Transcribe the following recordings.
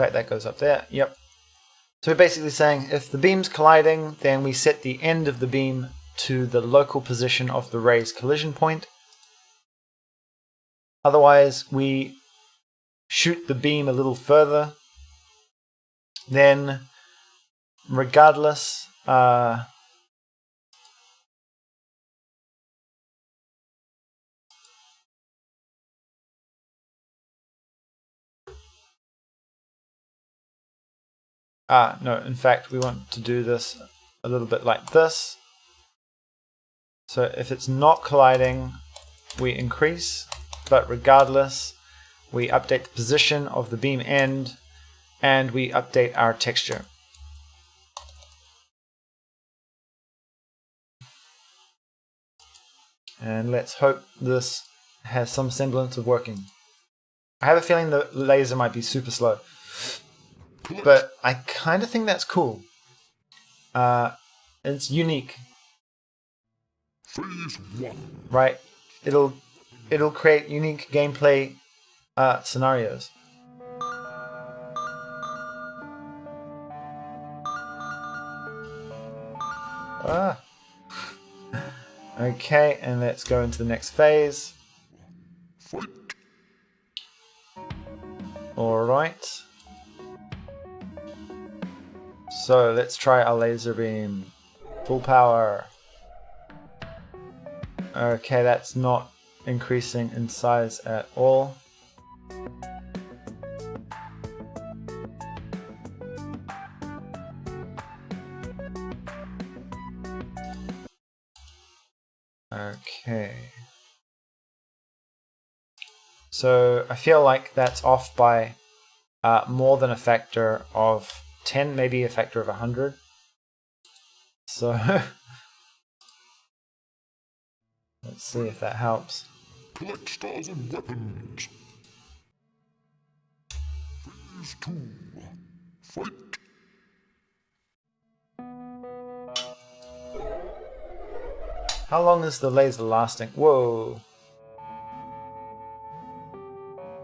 fact, that goes up there. Yep. So we're basically saying if the beam's colliding, then we set the end of the beam to the local position of the ray's collision point. Otherwise, we shoot the beam a little further. Then, regardless, no, in fact, we want to do this a little bit like this. So if it's not colliding, we increase, but regardless, we update the position of the beam end and we update our texture. And let's hope this has some semblance of working. I have a feeling the laser might be super slow, but I kind of think that's cool. It's unique. Phase 1. Right? It'll create unique gameplay scenarios. Okay, and let's go into the next phase. Fight. Alright. So let's try our laser beam. Full power. Okay, that's not increasing in size at all. Okay. So I feel like that's off by more than a factor of 10, maybe a factor of 100. So let's see if that helps. Collect stars and weapons. Phase 2. Fight. How long is the laser lasting? Whoa.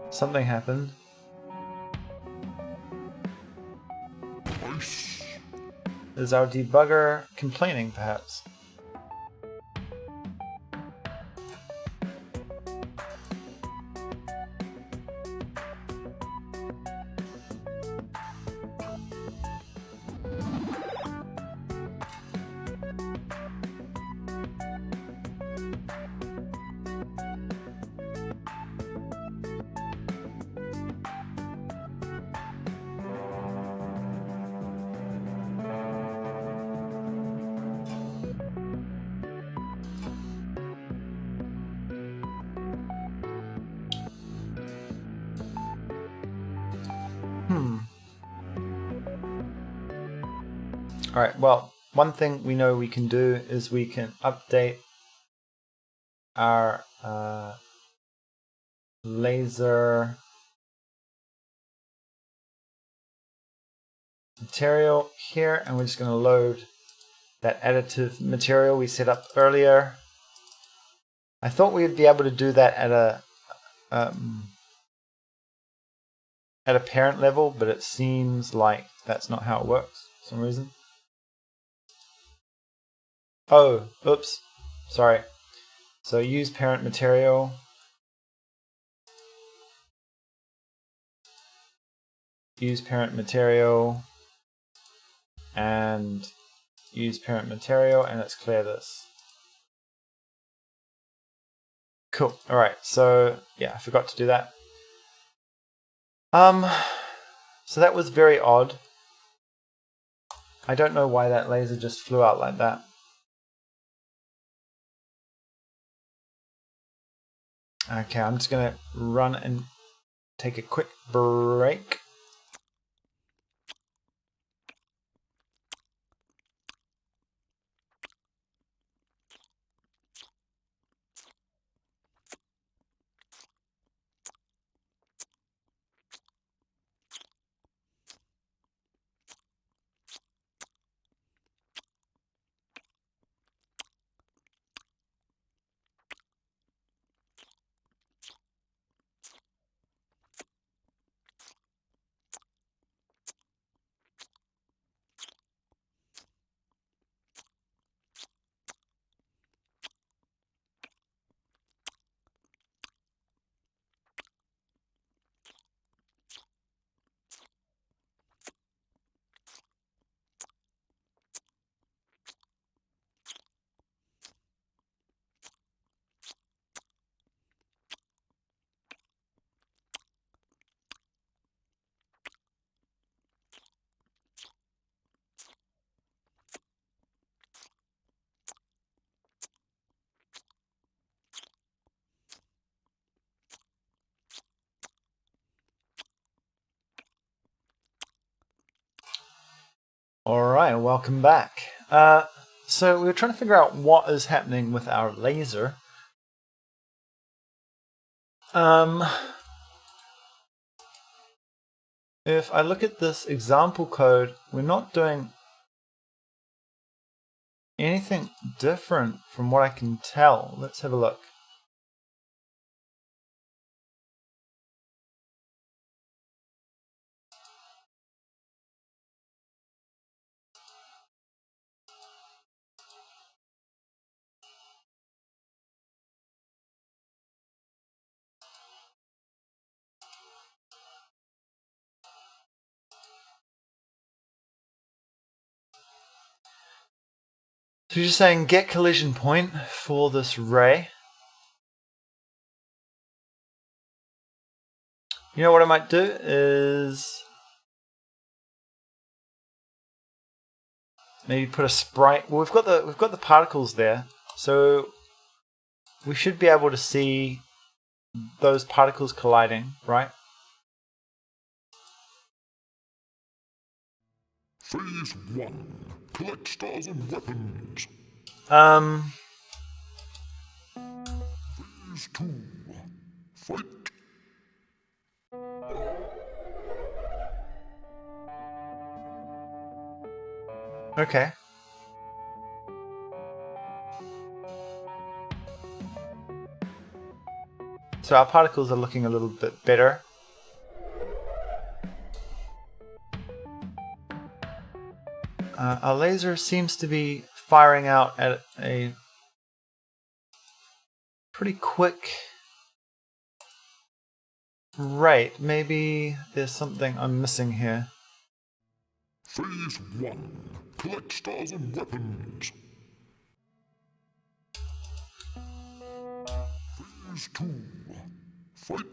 Something happened. Nice. Is our debugger complaining, perhaps? Alright, well, one thing we know we can do is we can update our laser material here, and we're just going to load that additive material we set up earlier. I thought we'd be able to do that at a parent level, but it seems like that's not how it works for some reason. Oh, oops, sorry. So use parent material. Use parent material. And use parent material, and let's clear this. Cool. Alright, so yeah, I forgot to do that. So that was very odd. I don't know why that laser just flew out like that. Okay, I'm just gonna run and take a quick break. Alright, welcome back. So we were trying to figure out what is happening with our laser. If I look at this example code, we're not doing anything different from what I can tell. Let's have a look. So you're saying get collision point for this ray. You know what I might do is maybe put a sprite. Well, we've got the particles there, so we should be able to see those particles colliding, right? Phase 1. Collect stars and weapons. Phase 2. Fight. Okay. So our particles are looking a little bit better. Our laser seems to be firing out at a pretty quick rate. Maybe there's something I'm missing here. Phase 1. Collect stars and weapons. Phase 2. Fight.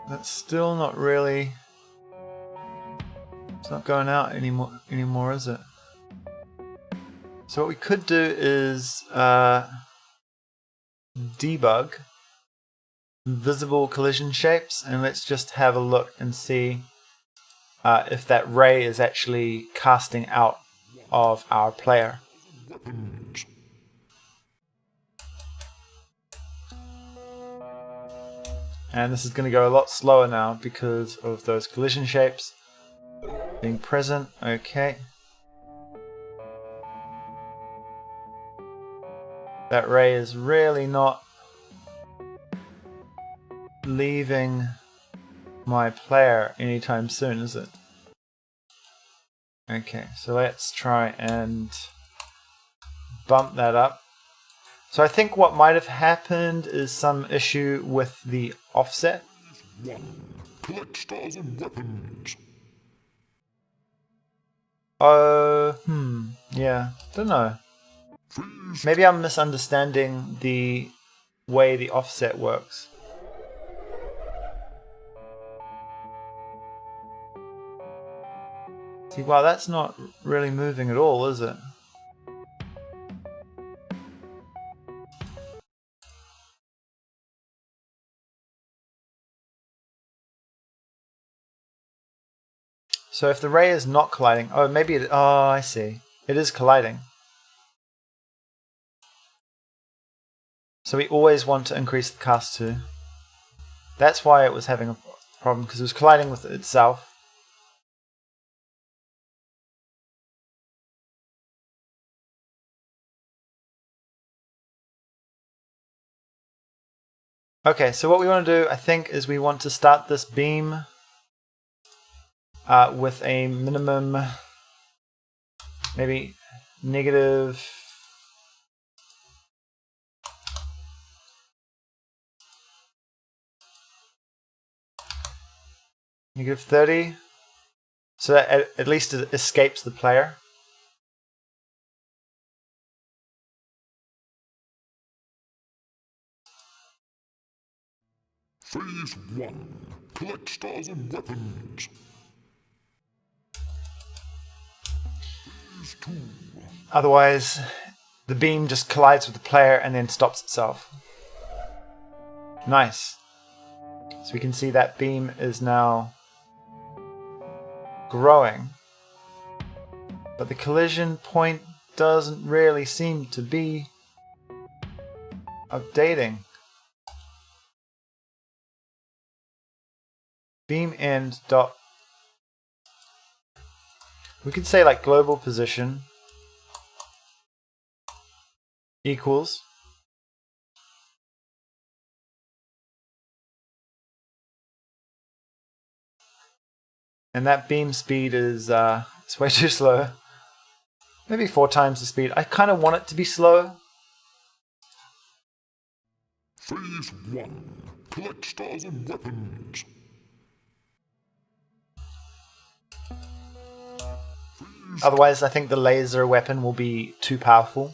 That's still not really... It's not going out anymore, is it? So what we could do is debug visible collision shapes, and let's just have a look and see if that ray is actually casting out of our player. Weapons. And this is going to go a lot slower now because of those collision shapes being present. Okay. That ray is really not leaving my player anytime soon, is it? Okay, so let's try and bump that up. So I think what might have happened is some issue with the offset. 1. Collect stars and weapons. Yeah, don't know. Phase Maybe I'm misunderstanding the way the offset works. See, wow, that's not really moving at all, is it? So if the ray is not colliding, oh, maybe it, oh, I see. It is colliding. So we always want to increase the cast to. That's why it was having a problem, because it was colliding with itself. Okay, so what we want to do, I think, is we want to start this beam with a minimum, maybe negative -30, so that at least it escapes the player. Phase 1. Collect stars and weapons. Phase 2. Otherwise, the beam just collides with the player and then stops itself. Nice. So we can see that beam is now growing, but the collision point doesn't really seem to be updating. Beam end dot. We could say like global position equals and that beam speed is it's way too slow. Maybe 4 times the speed. I kind of want it to be slow. Phase 1. Collect stars and weapons. Otherwise, I think the laser weapon will be too powerful.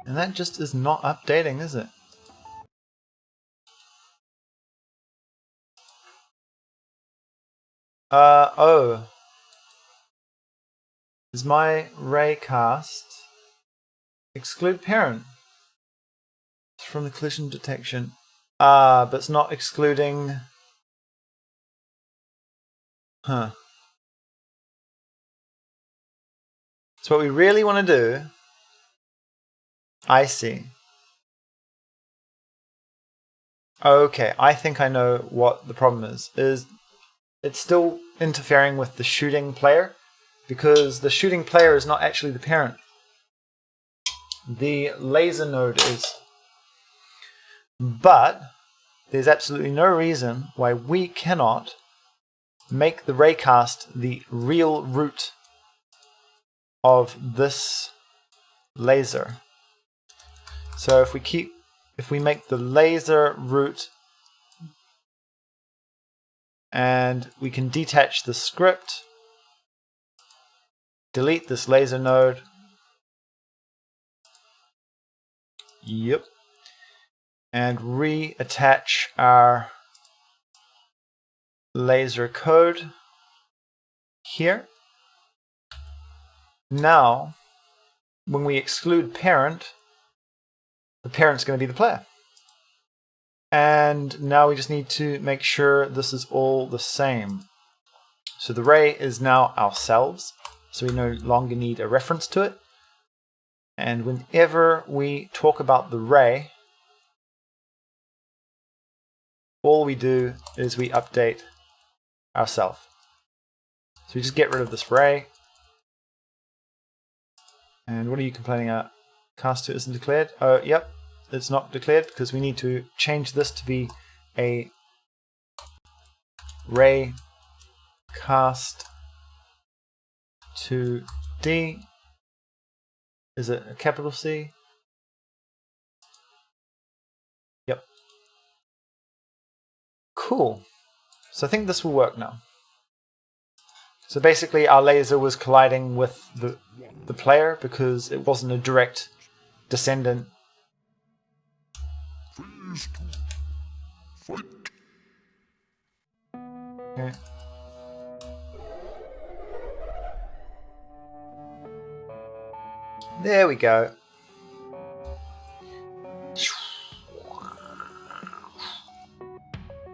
And that just is not updating, is it? Oh. Is my ray cast exclude parent from the collision detection? But it's not excluding. Huh. So what we really want to do, I see. Okay, I think I know what the problem is. It's still interfering with the shooting player, because the shooting player is not actually the parent. The laser node is. But there's absolutely no reason why we cannot make the raycast the real root of this laser. So if we make the laser root, and we can detach the script, delete this laser node. Yep. And reattach our laser code here. Now, when we exclude parent, the parent's going to be the player. And now we just need to make sure this is all the same. So the ray is now ourselves, so we no longer need a reference to it. And whenever we talk about the ray, all we do is we update ourselves. So we just get rid of this ray. And what are you complaining about? Cast 2 isn't declared? Oh, yep, it's not declared because we need to change this to be a ray cast 2D. Is it a capital C? Yep. Cool. So I think this will work now. So basically our laser was colliding with the player because it wasn't a direct descendant. Phase 2. Fight. Okay. There we go.